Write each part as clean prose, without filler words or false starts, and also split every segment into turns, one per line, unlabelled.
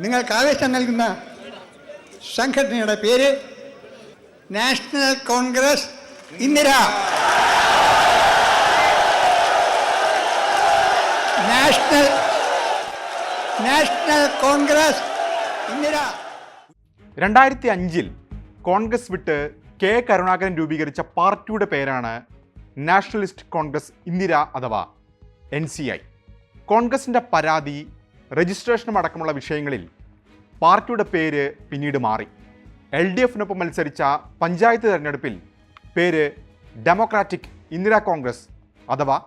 നിങ്ങൾക്ക് ആവേശം നൽകുന്ന സംഘടനയുടെ പേര് നാഷണൽ കോൺഗ്രസ് ഇന്ദിര. നാഷണൽ കോൺഗ്രസ് ഇന്ദിര.
2005 കോൺഗ്രസ് വിട്ട് കെ കരുണാകരൻ രൂപീകരിച്ച പാർട്ടിയുടെ പേരാണ് നാഷണലിസ്റ്റ് കോൺഗ്രസ് ഇന്ദിര അഥവാ NCI. കോൺഗ്രസിൻ്റെ പരാതി, രജിസ്ട്രേഷനും അടക്കമുള്ള വിഷയങ്ങളിൽ പാർട്ടിയുടെ പേര് പിന്നീട് മാറി. LDFനൊപ്പം മത്സരിച്ച പഞ്ചായത്ത് തെരഞ്ഞെടുപ്പിൽ പേര് ഡെമോക്രാറ്റിക് ഇന്ദിര കോൺഗ്രസ് അഥവാ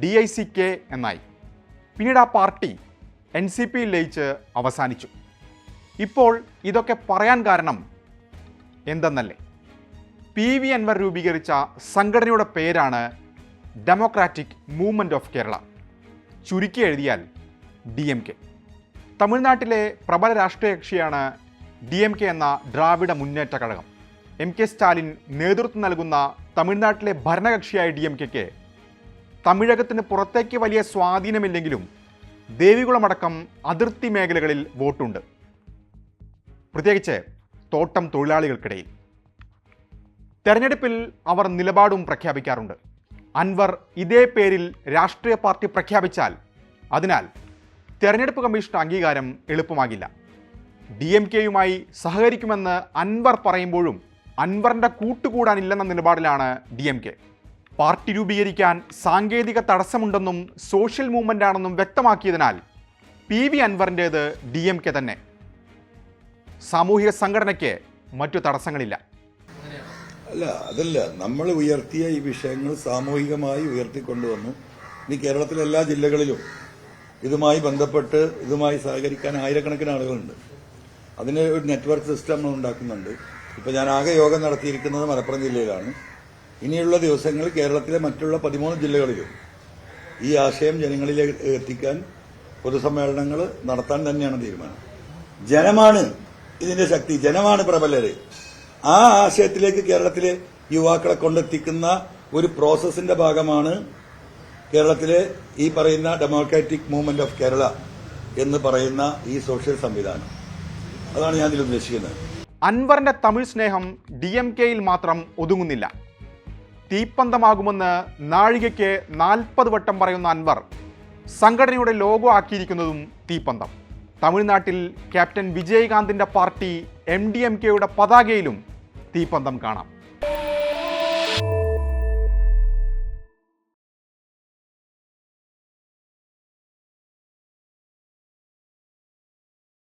DICK എന്നായി. പിന്നീട് ആ പാർട്ടി NCPയിൽ ലയിച്ച് അവസാനിച്ചു. ഇപ്പോൾ ഇതൊക്കെ പറയാൻ കാരണം എന്തെന്നല്ലേ? PV അൻവർ രൂപീകരിച്ച സംഘടനയുടെ പേരാണ് ഡെമോക്രാറ്റിക് മൂവ്മെൻറ്റ് ഓഫ് കേരള, ചുരുക്കി എഴുതിയാൽ DMK. തമിഴ്നാട്ടിലെ പ്രബല രാഷ്ട്രീയ കക്ഷിയാണ് DMK എന്ന ദ്രാവിഡ മുന്നേറ്റ കഴകം. MK സ്റ്റാലിൻ നേതൃത്വം നൽകുന്ന തമിഴ്നാട്ടിലെ ഭരണകക്ഷിയായ DMKക്ക് തമിഴകത്തിന് പുറത്തേക്ക് വലിയ സ്വാധീനമില്ലെങ്കിലും ദേവികുളമടക്കം അതിർത്തി മേഖലകളിൽ വോട്ടുണ്ട്, പ്രത്യേകിച്ച് തോട്ടം തൊഴിലാളികൾക്കിടയിൽ. തെരഞ്ഞെടുപ്പിൽ അവർ നിലപാടും പ്രഖ്യാപിക്കാറുണ്ട്. അൻവർ ഇതേ പേരിൽ രാഷ്ട്രീയ പാർട്ടി പ്രഖ്യാപിച്ചാൽ അതിനാൽ തെരഞ്ഞെടുപ്പ് കമ്മീഷൻ അംഗീകാരം എളുപ്പമാകില്ല. DMKയുമായി സഹകരിക്കുമെന്ന് അൻവർ പറയുമ്പോഴും അൻവറിൻ്റെ കൂട്ടുകൂടാനില്ലെന്ന നിലപാടിലാണ് DMK. പാർട്ടി രൂപീകരിക്കാൻ സാങ്കേതിക തടസ്സമുണ്ടെന്നും സോഷ്യൽ മൂവ്മെൻ്റ് ആണെന്നും വ്യക്തമാക്കിയതിനാൽ PV അൻവറിൻ്റേത് DMK തന്നെ. സാമൂഹിക സംഘടനയ്ക്ക് മറ്റു തടസ്സങ്ങളില്ല.
അല്ല, അതല്ല, നമ്മൾ ഉയർത്തിയ ഈ വിഷയങ്ങൾ സാമൂഹികമായി ഉയർത്തിക്കൊണ്ടുവന്നു. ഇനി കേരളത്തിലെ എല്ലാ ജില്ലകളിലും ഇതുമായി ബന്ധപ്പെട്ട് ഇതുമായി സഹകരിക്കാൻ ആയിരക്കണക്കിന് ആളുകളുണ്ട്. അതിന് ഒരു നെറ്റ്വർക്ക് സിസ്റ്റം നമ്മൾ ഉണ്ടാക്കുന്നുണ്ട്. ഇപ്പോൾ ഞാൻ ആകെ യോഗം നടത്തിയിരിക്കുന്നത് മലപ്പുറം ജില്ലയിലാണ്. ഇനിയുള്ള ദിവസങ്ങളിൽ കേരളത്തിലെ മറ്റുള്ള 13 ജില്ലകളിലും ഈ ആശയം ജനങ്ങളിലേക്ക് എത്തിക്കാൻ പൊതുസമ്മേളനങ്ങൾ നടത്താൻ തന്നെയാണ് തീരുമാനം. ജനമാണ് ഇതിന്റെ ശക്തി, ജനമാണ് പ്രബലര്. ആ ആശയത്തിലേക്ക് കേരളത്തിലെ യുവാക്കളെ കൊണ്ടെത്തിക്കുന്ന ഒരു പ്രോസസ്സിന്റെ ഭാഗമാണ് കേരളത്തിലെ ഈ പറയുന്ന ഡെമോക്രാറ്റിക് മൂവ്മെന്റ് ഓഫ് കേരള എന്ന് പറയുന്ന ഈ സോഷ്യൽ സംവിധാനം. അതാണ് ഞാൻ ഇതിൽ ഉദ്ദേശിക്കുന്നത്.
അൻവറിന്റെ തമിഴ് സ്നേഹം DMKയിൽ മാത്രം ഒതുങ്ങുന്നില്ല. തീപ്പന്തമാകുമെന്ന് നാഴികയ്ക്ക് 40 വട്ടം പറയുന്ന അൻവർ സംഘടനയുടെ ലോഗോ ആക്കിയിരിക്കുന്നതും തീപ്പന്തം. തമിഴ്നാട്ടിൽ ക്യാപ്റ്റൻ വിജയകാന്തിൻ്റെ പാർട്ടി MDMKയുടെ പതാകയിലും തീപ്പന്തം കാണാം.